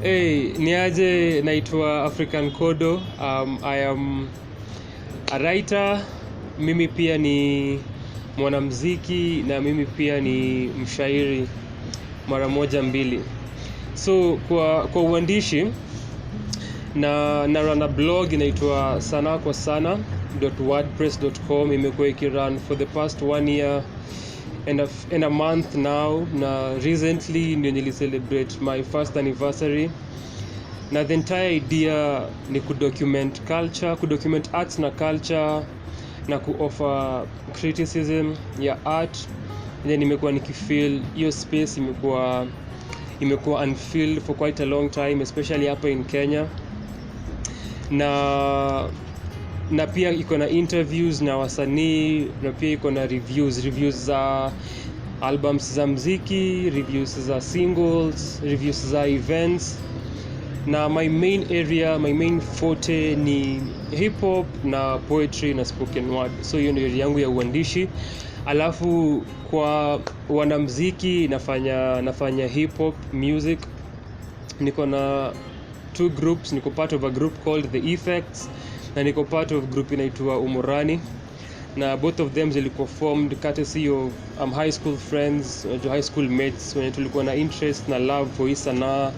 Hey, niaje, naitwa Afrikan Kodo. I am a writer. Mimi pia ni mwanamuziki na mimi pia ni mshairi mara moja mbili. So kwa uandishi na run a blog inaitwa sana kwa sana.wordpress.com. Imekuwa ikirun for the past 1 year and a month now, na recently ndio nilicelebrate my first anniversary. Na the entire idea ni kudocument culture, kudocument arts na culture, na kuoffer criticism ya art. Then nimekuwa nikifeel hiyo space imekuwa unfilled for quite a long time, especially hapa in Kenya. Na pia iko na interviews na wasanii, na pia iko na reviews za albums za muziki, reviews za singles, reviews za events. Na my main forte ni hip hop na poetry na spoken word. So hiyo ndio yangu ya uandishi. Alafu kwa wanamuziki nafanya hip hop music. Niko na 2 groups, niko part of a group called The Effects, na niko part of group inaitwa Umurani. Na both of them zilikuwa formed courtesy of high school friends, high school mates, when tulikuwa na interest na love for hii sanaa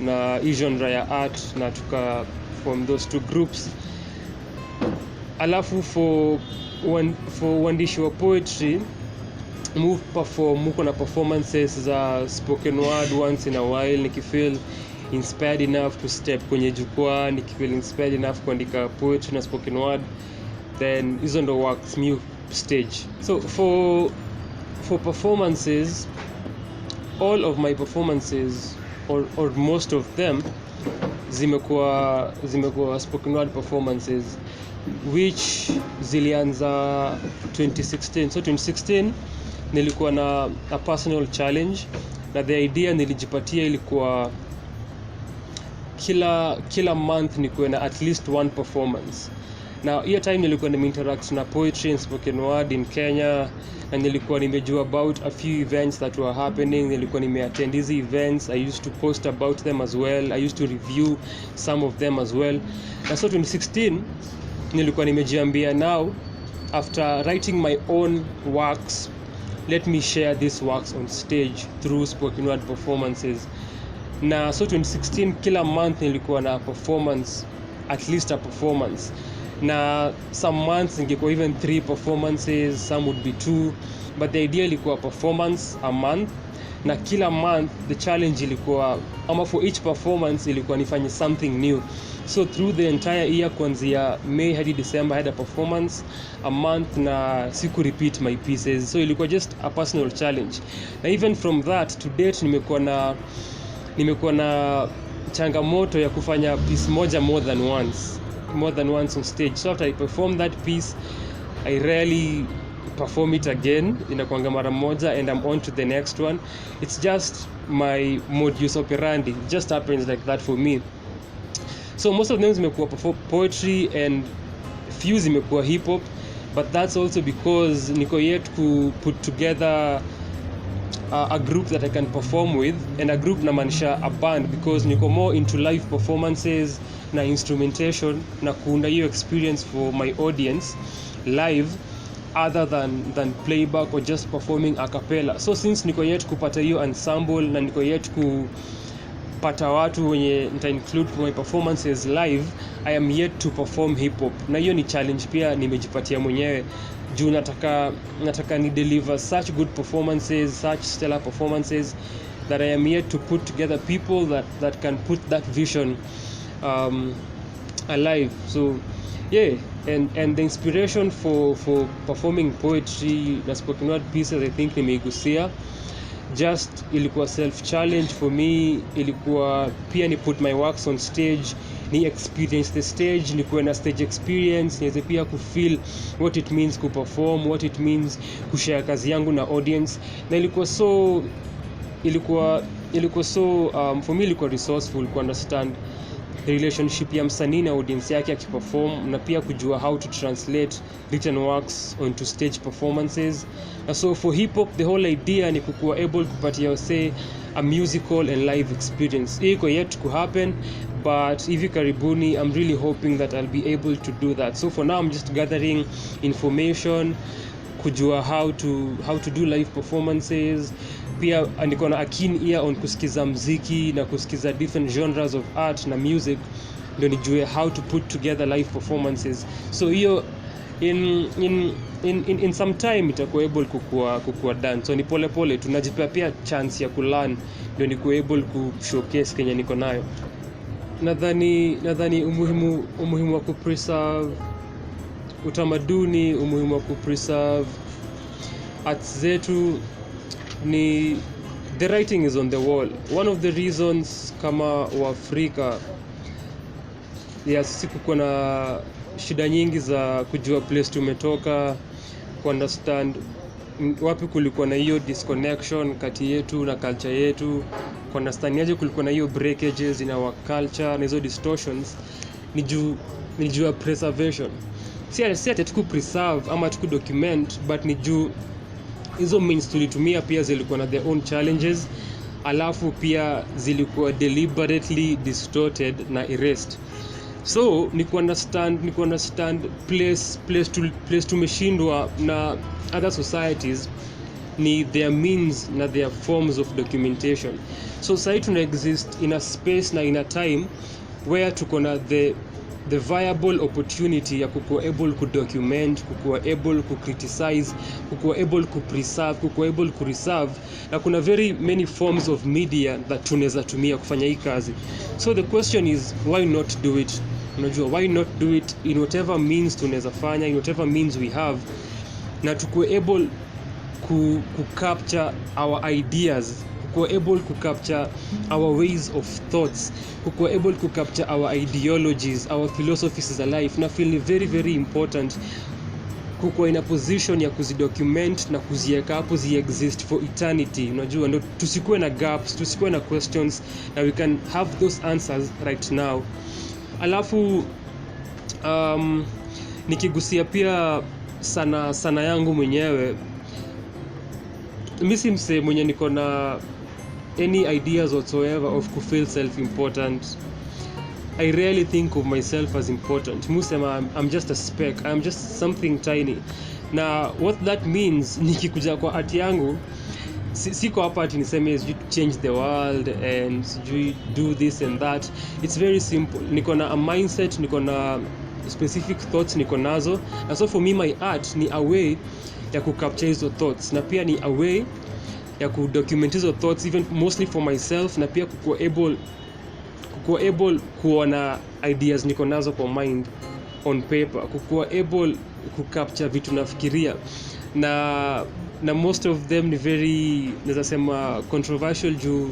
na genre ya art, na tuka form those 2 groups. Alafu for uandishi wa poetry, muko na performances za spoken word once in a while, nikifeel inspired enough to step kwenye jukwaa, nikifeel inspired enough kuandika poetry na spoken word, then hizo ndo works me stage. So for performances, all of my performances or most of them zimekuwa spoken word performances, which zilianza 2016. So 2016 nilikuwa na a personal challenge, na the idea nilijipatia ilikuwa kila month nikuwe na at least 1 performance. Na hiyo time nilikuwa interact na poetry and spoken word in Kenya, na nilikuwa nimejua about a few events that were happening. Nilikuwa nimeattend these events. I used to post about them as well. I used to review some of them as well. Na so 2016 nilikuwa nimejiambia, now after writing my own works, let me share these works on stage through spoken word performances. Na so 2016 kila month nilikuwa na performance, at least a performance. Na some months ingekuwa even 3 performances, some would be 2, but the idea ilikuwa performance a month. Na kila month the challenge ilikuwa, for each performance ilikuwa nifanye something new. So through the entire year, kuanzia May hadi December, I had a performance a month, na siku repeat my pieces. So ilikuwa just a personal challenge. Na even from that to date nimekuwa na changamoto ya kufanya piece moja more than once on stage. So after I perform that piece, I rarely perform it again. Inakuanga mara moja and I'm on to the next one. It's just my modus operandi. It just happens like that for me. So most of them zimekuwa poetry and few zimekuwa hip hop, but that's also because niko yet to put together a group that I can perform with, and a group namaanisha a band, because niko more into live performances na instrumentation, na kuunda hiyo experience for my audience live other than playback or just performing a cappella. So since niko yet kupata hiyo ensemble, na niko yet kupata watu wenye nita include for my performances live, I am yet to perform hip hop. Na hiyo ni challenge pia nimejipatia mwenyewe, juu nataka ni deliver such good performances, such stellar performances, that I am yet to put together people that can put that vision alive. So yeah, and the inspiration for performing poetry na spoken word pieces, I think nimeigusia. Just ilikuwa self challenge for me, ilikuwa pia ni put my works on stage, ni experience the stage, ni kuwa na stage experience, niweze pia kufeel what it means kuperform, what it means kushare kazi yangu na audience. Na ilikuwa so for me ilikuwa resourceful ku understand relationship ya msanii na audience yake akiperform, na pia kujua how to translate written works onto stage performances. Na so for hip hop the whole idea ni kukuwa able kupatia say a musical and live experience. Iko yet to happen, but hivi karibuni I'm really hoping that I'll be able to do that. So for now I'm just gathering information, kujua how to do live performances. Pia niko na a keen ear on kusikiza mziki na kusikiza different genres of art na music, ndio nijue how to put together live performances. So hiyo in some time itakuwa able kukua done. So ni pole pole tunajipea pia chance ya kulearn, ndio niko able ku showcase Kenya niko nayo. Nadhani umuhimu wa kupreserve utamaduni, umuhimu wa kupreserve arts zetu ni the writing is on the wall. One of the reasons kama Waafrika sisi kuko na shida nyingi za kujua place tumetoka, ku understand wapi kulikuwa na hiyo disconnection kati yetu na culture yetu, ku understand yaje kulikuwa na hiyo breakages in our culture na hizo distortions, ni juu preservation. Si ati tuku preserve ama tuku document, but ni juu hizo means tulitumia pia zilikuwa na their own challenges, alafu pia zilikuwa deliberately distorted na erased. So ni ku understand place tumeshindwa na other societies ni their means na their forms of documentation. So sasa tuna exist in a space na in a time where tuko na the viable opportunity ya kukuwa able ku document, kukuwa able ku criticize, kukuwa able ku preserve, kukuwa able ku reserve, na kuna very many forms of media that tunaweza tumia kufanya hii kazi. So the question is why not do it? Unajua, why not do it in whatever means tunaweza fanya, in whatever means we have, na tukuwa able ku capture our ideas, kukuwa able ku capture our ways of thoughts, kukuwa able ku capture our ideologies, our philosophies as a life. Na feel very very important kukuwa in a position ya kuzidocument na kuziweka hapo exist for eternity. Unajua, ndo tusikuwe na gaps, tusikuwe na questions, na we can have those answers right now. Alafu nikigusia pia sana yangu mwenyewe, mimi si mse mwenye niko na any ideas whatsoever of to feel self-important. I rarely think of myself as important. Musema I'm just a speck, I'm just something tiny. Na what that means, nikikuja kwa art yangu, siko hapa ati niseme you change the world and you do this and that. It's very simple. Niko na a mindset, niko na specific thoughts niko nazo. And so for me my art ni a way ya ku capture hizo thoughts, na pia ni a way ya ku document hizo thoughts, even mostly for myself, na pia kukuwa able kuona ideas niko nazo kwa mind on paper, kukuwa able ku capture vitu nafikiria, na most of them ni very, naweza sema, controversial juu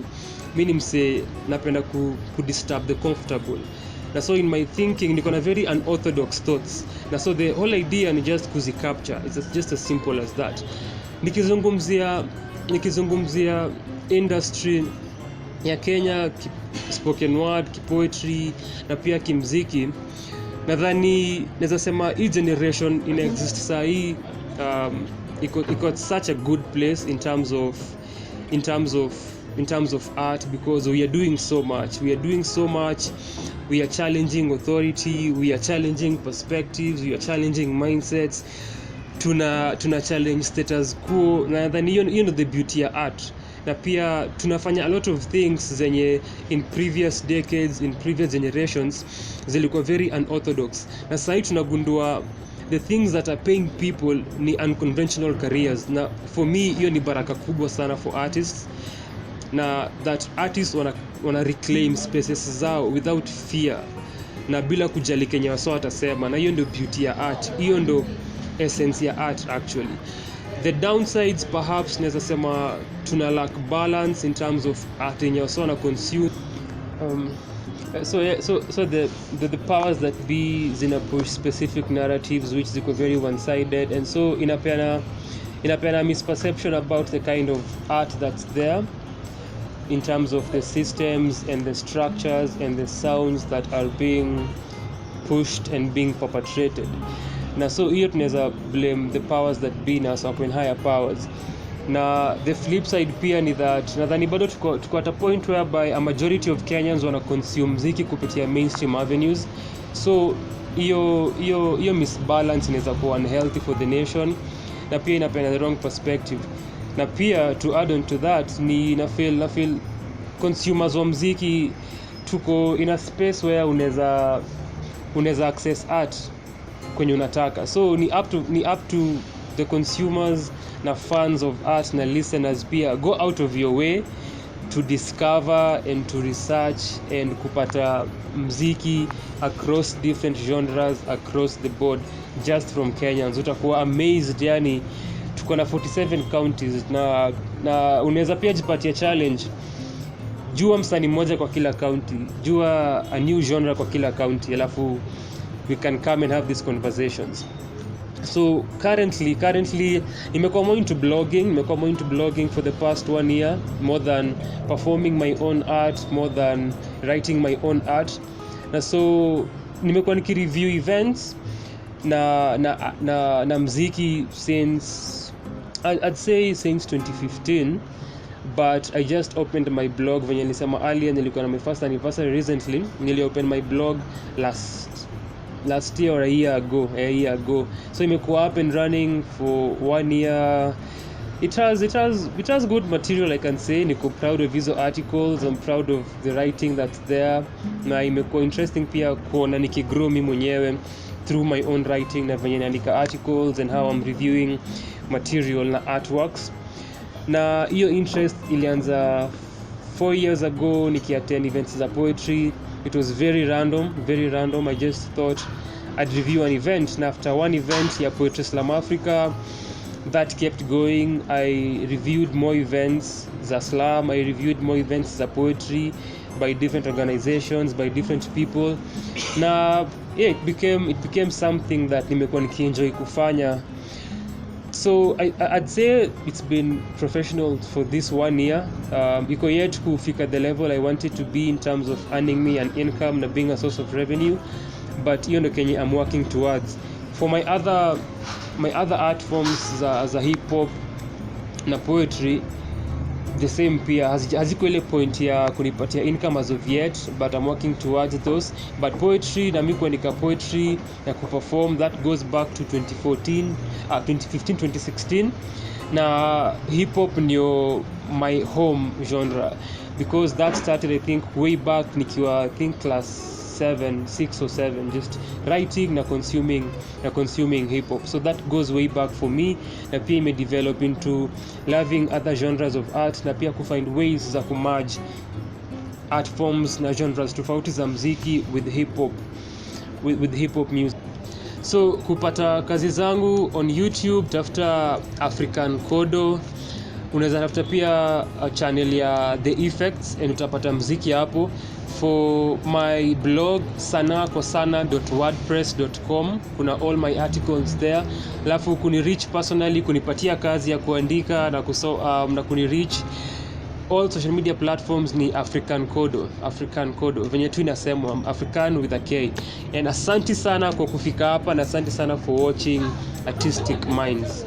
mimi mse napenda ku disturb the comfortable. Na so in my thinking niko na very unorthodox thoughts, na so the whole idea ni just kuzi capture. It's just as simple as that. Nikizungumzia industry ya Kenya, spoken word, poetry na pia kimziki, nadhani naweza sema hii generation ina exist saa hii iko at such a good place in terms of art, because we are doing so much. We are challenging authority, we are challenging perspectives, we are challenging mindsets, tuna challenge status quo. Na nadhani hiyo ndio the beauty ya art. Na pia tunafanya a lot of things zenye in previous decades, in previous generations zilikuwa very unorthodox, na sasa tunagundua the things that are paying people ni unconventional careers. Na for me hiyo ni baraka kubwa sana for artists, na that artists wana reclaim spaces zao without fear na bila kujali Kenya wasa watasema. Na hiyo ndio beauty ya art, hiyo ndio essence ya art actually. The downsides perhaps naweza sema tuna lack balance in terms of art yenye wasa wana consume. So the powers that be zina push specific narratives which ziko very one-sided, and so inapeana misperception about the kind of art that's there. in terms of the systems and the structures and the sounds that are being pushed and being perpetrated. Na so hiyo tunaweza blame the powers that be na open higher powers. Na the flip side pia ni that nadhani bado tuko at a point whereby a majority of Kenyans wana consume muziki kupitia mainstream avenues, so hiyo misbalance inaweza kuwa unhealthy for the nation, na pia inapenda the wrong perspective. Na pia to add on to that ni na feel consumers wa muziki tuko in a space where unaweza access art kwenye unataka, so ni up to the consumers na fans of art na listeners pia go out of your way to discover and to research and kupata mziki across different genres across the board just from Kenyans. Utakuwa amazed, yani tuko na 47 counties na unaweza pia jipatia challenge, jua msanii mmoja kwa kila county, jua a new genre kwa kila county, alafu we can come and have these conversations. So currently nimekuwa more into blogging for the past 1 year, more than performing my own art, more than writing my own art. Na so nimekuwa nikireview events na mziki since I'd say since 2015, but I just opened my blog venye nilisema earlier, nilikuwa na my first anniversary recently, open my blog last year or a year ago. So imekuwa up and running for 1 year. It has good material, I can say. Niko proud of hizo articles, I'm proud of the writing that's there, na imekuwa interesting pia kuona nikigrow mimi mwenyewe through my own writing na venye naandika articles and how I'm reviewing material na artworks. Na hiyo interest ilianza 4 years ago nikiattend events za poetry. It was very random. I just thought I'd review an event, and after one event ya Poetry Slam Africa, that kept going. I reviewed more events za slam, I reviewed more events za poetry by different organizations, by different people. Na it became something that nimekuwa nikienjoy kufanya. So I'd say it's been professional for this 1 year. Iko yet kufika the level I wanted to be in terms of earning me an income na being a source of revenue, but hiyo ndo kenye I'm working towards. For my other art forms za hip hop na poetry, the same pia haziko ile point ya kunipatia income as of yet, but I'm working towards those. But poetry na mimi kuandika poetry na kuperform, that goes back to 2015 2016, na hip hop ndio my home genre, because that started I think way back nikiwa I think class 6 or 7, just writing na consuming hip hop. So that goes way back for me, na pia ime develop into loving other genres of art, na pia kufind ways za kumerge art forms na genres tofauti za muziki with hip hop music. So kupata kazi zangu on YouTube, tafuta Afrikan Kodo. Unaweza tafuta pia channel ya The Effects and utapata muziki hapo. For my blog sanakosana.wordpress.com, kuna all my articles there. Alafu kuni reach personally, kunipatia kazi ya kuandika na kuni reach all social media platforms ni Afrikan Kodo venye tu inasemwa African with a K. And asante sana kwa kufika hapa, na asante sana for watching Artistic Minds.